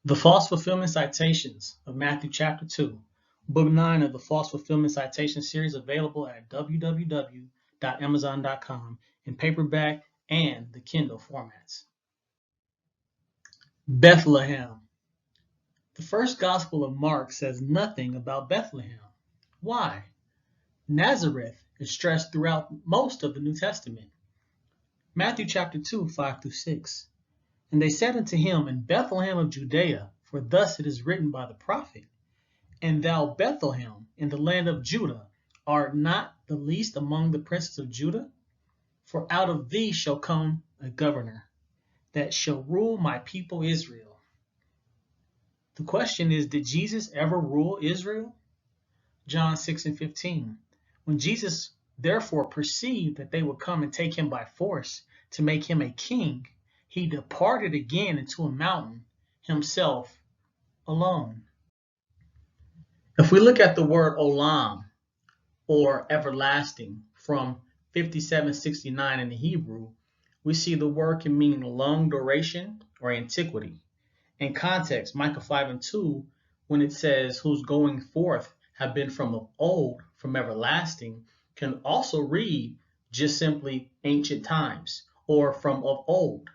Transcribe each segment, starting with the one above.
The False Fulfillment Citations of Matthew chapter 2, Book 9 of the False Fulfillment Citation series, available at www.amazon.com in paperback and the Kindle formats. Bethlehem. The first Gospel of Mark says nothing about Bethlehem. Why? Nazareth is stressed throughout most of the New Testament. Matthew chapter 2, 5-6. And they said unto him, In Bethlehem of Judea, for thus it is written by the prophet, And thou, Bethlehem, in the land of Judah, art not the least among the princes of Judah? For out of thee shall come a governor, that shall rule my people Israel. The question is, did Jesus ever rule Israel? John 6:15. When Jesus therefore perceived that they would come and take him by force to make him a king, he departed again into a mountain, himself alone. If we look at the word olam, or everlasting, from 5769 in the Hebrew, we see the word can mean long duration or antiquity. In context, Micah 5:2, when it says, whose going forth have been from of old, from everlasting, can also read just simply ancient times, or from of old.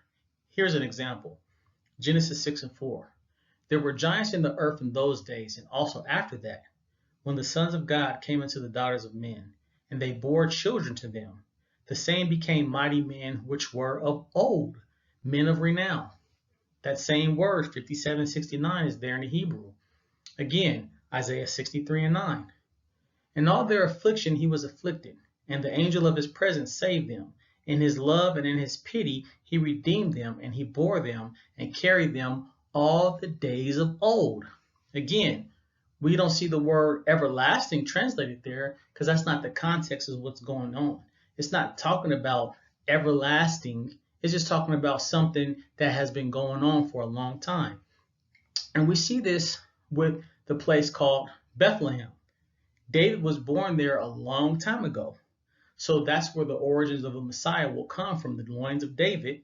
Here's an example. Genesis 6:4. There were giants in the earth in those days, and also after that, when the sons of God came into the daughters of men, and they bore children to them. The same became mighty men which were of old, men of renown. That same word, 5769, is there in the Hebrew. Again, Isaiah 63:9. In all their affliction he was afflicted, and the angel of his presence saved them. In his love and in his pity he redeemed them, and he bore them and carried them all the days of old. Again, we don't see the word everlasting translated there because that's not the context of what's going on. It's not talking about everlasting. It's just talking about something that has been going on for a long time. And we see this with the place called Bethlehem. David was born there a long time ago. So that's where the origins of the Messiah will come from, the loins of David,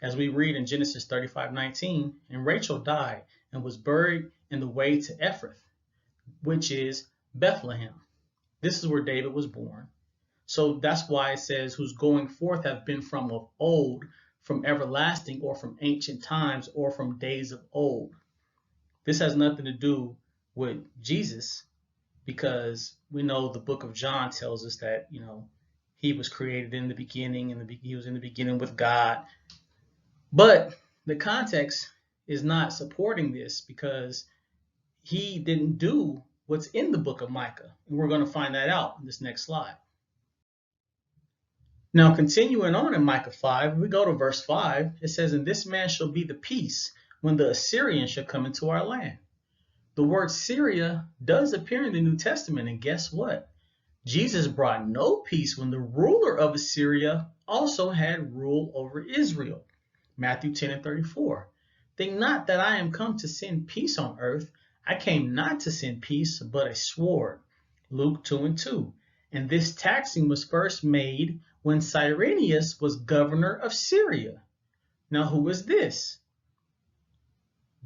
as we read in Genesis 35:19. And Rachel died and was buried in the way to Ephrath, which is Bethlehem. This is where David was born. So that's why it says, whose going forth have been from of old, from everlasting, or from ancient times, or from days of old. This has nothing to do with Jesus, because we know the book of John tells us that, he was created in the beginning, and he was in the beginning with God. But the context is not supporting this, because he didn't do what's in the book of Micah. And we're going to find that out in this next slide. Now, continuing on in Micah 5, we go to verse 5. It says, And this man shall be the peace when the Assyrians shall come into our land. The word Syria does appear in the New Testament, and guess what? Jesus brought no peace when the ruler of Assyria also had rule over Israel. Matthew 10:34. Think not that I am come to send peace on earth. I came not to send peace, but a sword. Luke 2:2. And this taxing was first made when Cyrenius was governor of Syria. Now, who is this?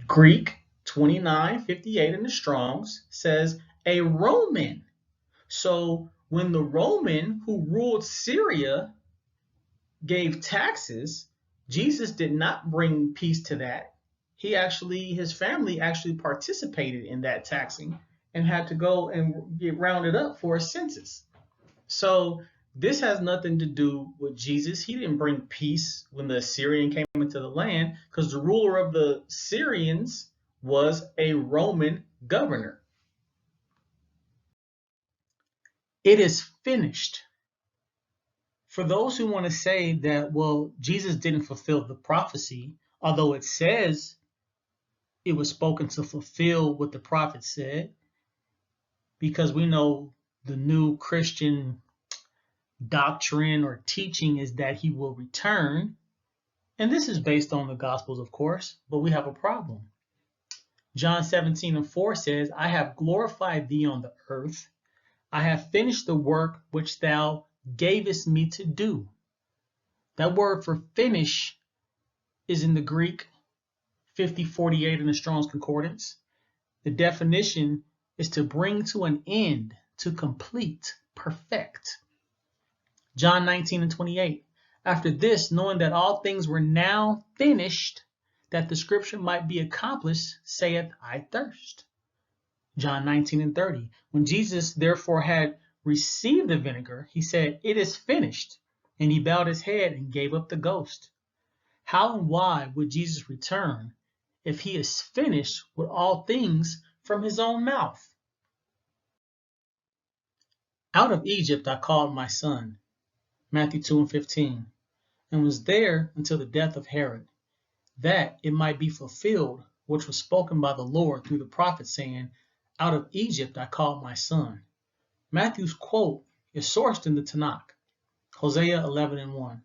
Greek 29:58 in the Strong's says a Roman. So when the Roman who ruled Syria gave taxes, Jesus did not bring peace to that. His family actually participated in that taxing and had to go and get rounded up for a census. So this has nothing to do with Jesus. He didn't bring peace when the Assyrian came into the land, because the ruler of the Syrians was a Roman governor. It is finished. For those who want to say that, well, Jesus didn't fulfill the prophecy, although it says it was spoken to fulfill what the prophet said, because we know the new Christian doctrine or teaching is that he will return. And this is based on the Gospels, of course, but we have a problem. John 17:4 says, I have glorified thee on the earth. I have finished the work which thou gavest me to do. That word for finish is in the Greek 5048 in the Strong's Concordance. The definition is to bring to an end, to complete, perfect. John 19:28. After this, knowing that all things were now finished, that the scripture might be accomplished, saith, I thirst. John 19:30. When Jesus therefore had received the vinegar, he said, it is finished. And he bowed his head and gave up the ghost. How and why would Jesus return if he is finished with all things from his own mouth? Out of Egypt I called my son, Matthew 2:15, and was there until the death of Herod, that it might be fulfilled which was spoken by the Lord through the prophet, saying, out of Egypt I called my son. Matthew's quote is sourced in the Tanakh, Hosea 11:1.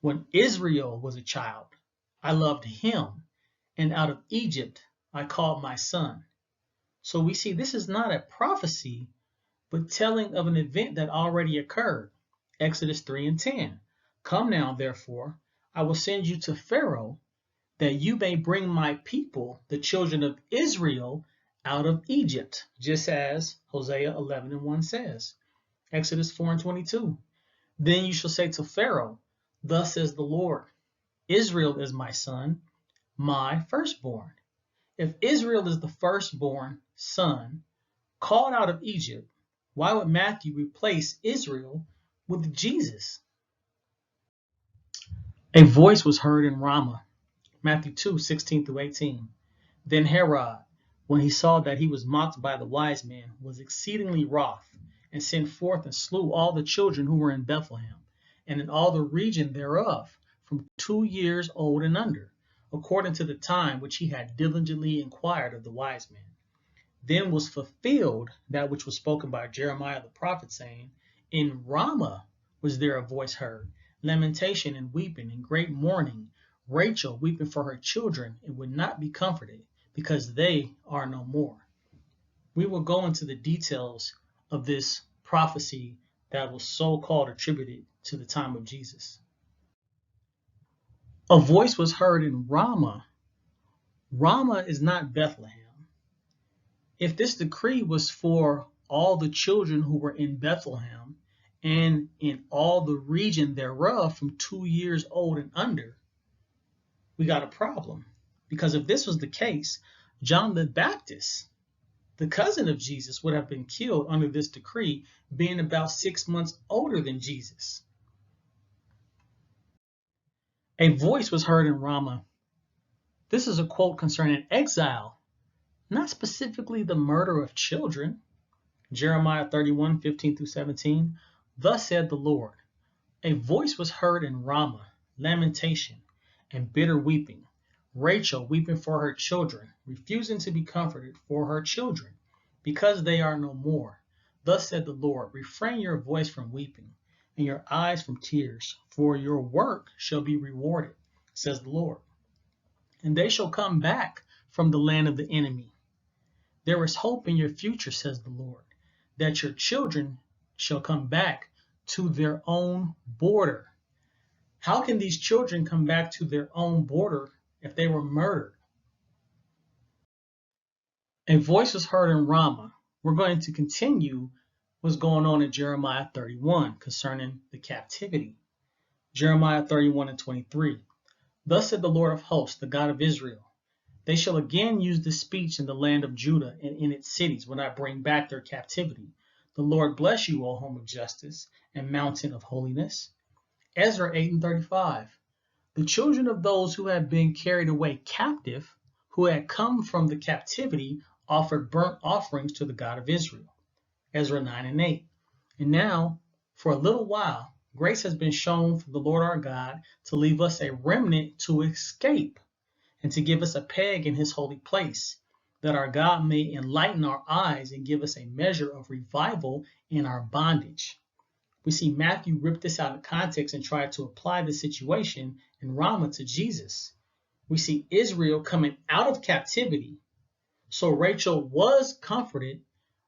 When Israel was a child, I loved him, and out of Egypt I called my son. So we see this is not a prophecy, but telling of an event that already occurred. Exodus 3:10. Come now, therefore, I will send you to Pharaoh, that you may bring my people, the children of Israel, out of Egypt, just as Hosea 11:1 says. Exodus 4:22. Then you shall say to Pharaoh, thus says the Lord, Israel is my son, my firstborn. If Israel is the firstborn son, called out of Egypt, why would Matthew replace Israel with Jesus? A voice was heard in Ramah, Matthew 2:16-18. Then Herod, when he saw that he was mocked by the wise men, was exceedingly wroth, and sent forth and slew all the children who were in Bethlehem, and in all the region thereof, from 2 years old and under, according to the time which he had diligently inquired of the wise men. Then was fulfilled that which was spoken by Jeremiah the prophet, saying, in Ramah was there a voice heard, lamentation and weeping and great mourning, Rachel weeping for her children, and would not be comforted, because they are no more. We will go into the details of this prophecy that was so-called attributed to the time of Jesus. A voice was heard in Ramah. Ramah is not Bethlehem. If this decree was for all the children who were in Bethlehem and in all the region thereof from 2 years old and under, we got a problem. Because if this was the case, John the Baptist, the cousin of Jesus, would have been killed under this decree, being about 6 months older than Jesus. A voice was heard in Ramah. This is a quote concerning exile, not specifically the murder of children. Jeremiah 31:15-17. Thus said the Lord, a voice was heard in Ramah, lamentation and bitter weeping, Rachel weeping for her children, refusing to be comforted for her children, because they are no more. Thus said the Lord, refrain your voice from weeping, and your eyes from tears, for your work shall be rewarded, says the Lord. And they shall come back from the land of the enemy. There is hope in your future, says the Lord, that your children shall come back to their own border. How can these children come back to their own border if they were murdered? A voice was heard in Ramah. We're going to continue what's going on in Jeremiah 31 concerning the captivity. Jeremiah 31:23. Thus said the Lord of hosts, the God of Israel, they shall again use this speech in the land of Judah and in its cities when I bring back their captivity. The Lord bless you, O home of justice and mountain of holiness. Ezra 8:35. The children of those who had been carried away captive, who had come from the captivity, offered burnt offerings to the God of Israel. Ezra 9:8. And now, for a little while, grace has been shown from the Lord our God to leave us a remnant to escape, and to give us a peg in his holy place, that our God may enlighten our eyes and give us a measure of revival in our bondage. We see Matthew rip this out of context and try to apply the situation in Ramah to Jesus. We see Israel coming out of captivity. So Rachel was comforted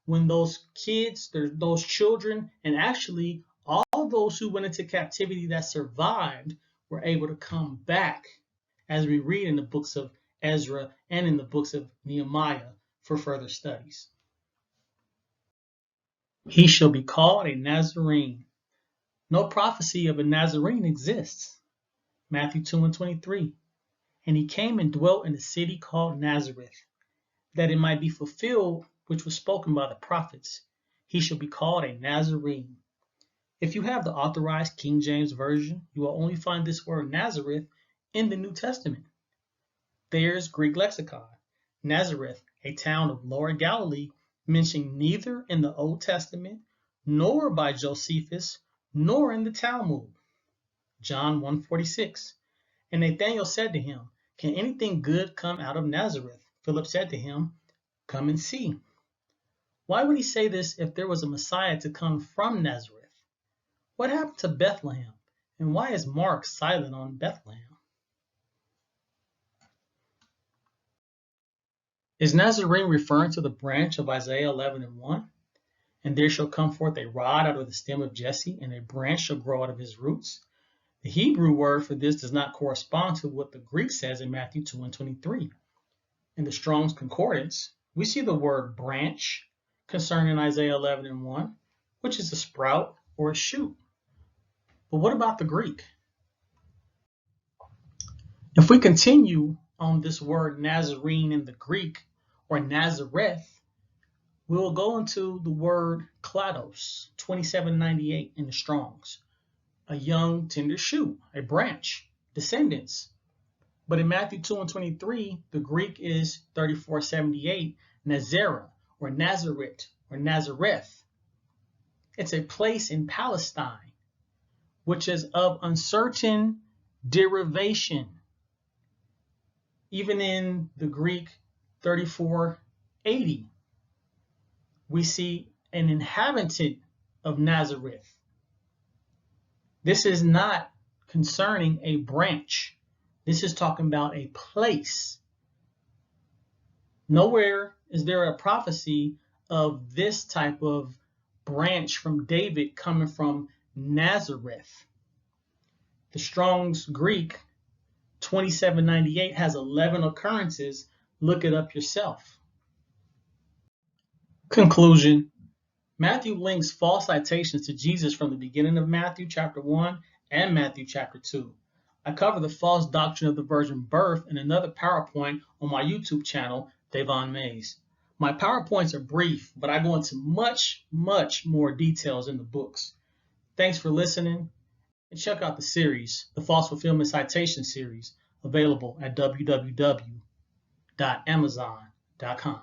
when those kids, those children, and actually all those who went into captivity that survived were able to come back, as we read in the books of Ezra, and in the books of Nehemiah for further studies. He shall be called a Nazarene. No prophecy of a Nazarene exists. Matthew 2:23. And he came and dwelt in a city called Nazareth, that it might be fulfilled which was spoken by the prophets. He shall be called a Nazarene. If you have the authorized King James Version, you will only find this word Nazareth in the New Testament. There's Greek lexicon. Nazareth, a town of Lower Galilee, mentioned neither in the Old Testament, nor by Josephus, nor in the Talmud. John 1:46. And Nathanael said to him, Can anything good come out of Nazareth? Philip said to him, Come and see. Why would he say this if there was a Messiah to come from Nazareth? What happened to Bethlehem? And why is Mark silent on Bethlehem? Is Nazarene referring to the branch of Isaiah 11:1? And there shall come forth a rod out of the stem of Jesse, and a branch shall grow out of his roots. The Hebrew word for this does not correspond to what the Greek says in Matthew 2:23. In the Strong's Concordance, we see the word branch concerning Isaiah 11:1, which is a sprout or a shoot. But what about the Greek? If we continue on this word Nazarene in the Greek, or Nazareth, we will go into the word klados, 2798 in the Strong's, a young tender shoot, a branch, descendants. But in Matthew 2:23, the Greek is 3478, Nazareth, or Nazareth, or Nazareth. It's a place in Palestine, which is of uncertain derivation. Even in the Greek 3480, we see an inhabitant of Nazareth. This is not concerning a branch. This is talking about a place. Nowhere is there a prophecy of this type of branch from David coming from Nazareth. The Strong's Greek 2798 has 11 occurrences. Look it up yourself. Conclusion. Matthew links false citations to Jesus from the beginning of Matthew chapter 1 and Matthew chapter 2. I cover the false doctrine of the virgin birth in another PowerPoint on my YouTube channel, Dayvaughn Mays. My PowerPoints are brief, but I go into much more details in the books. Thanks for listening, and check out the series, the False Fulfillment Citation series, available at www.amazon.com.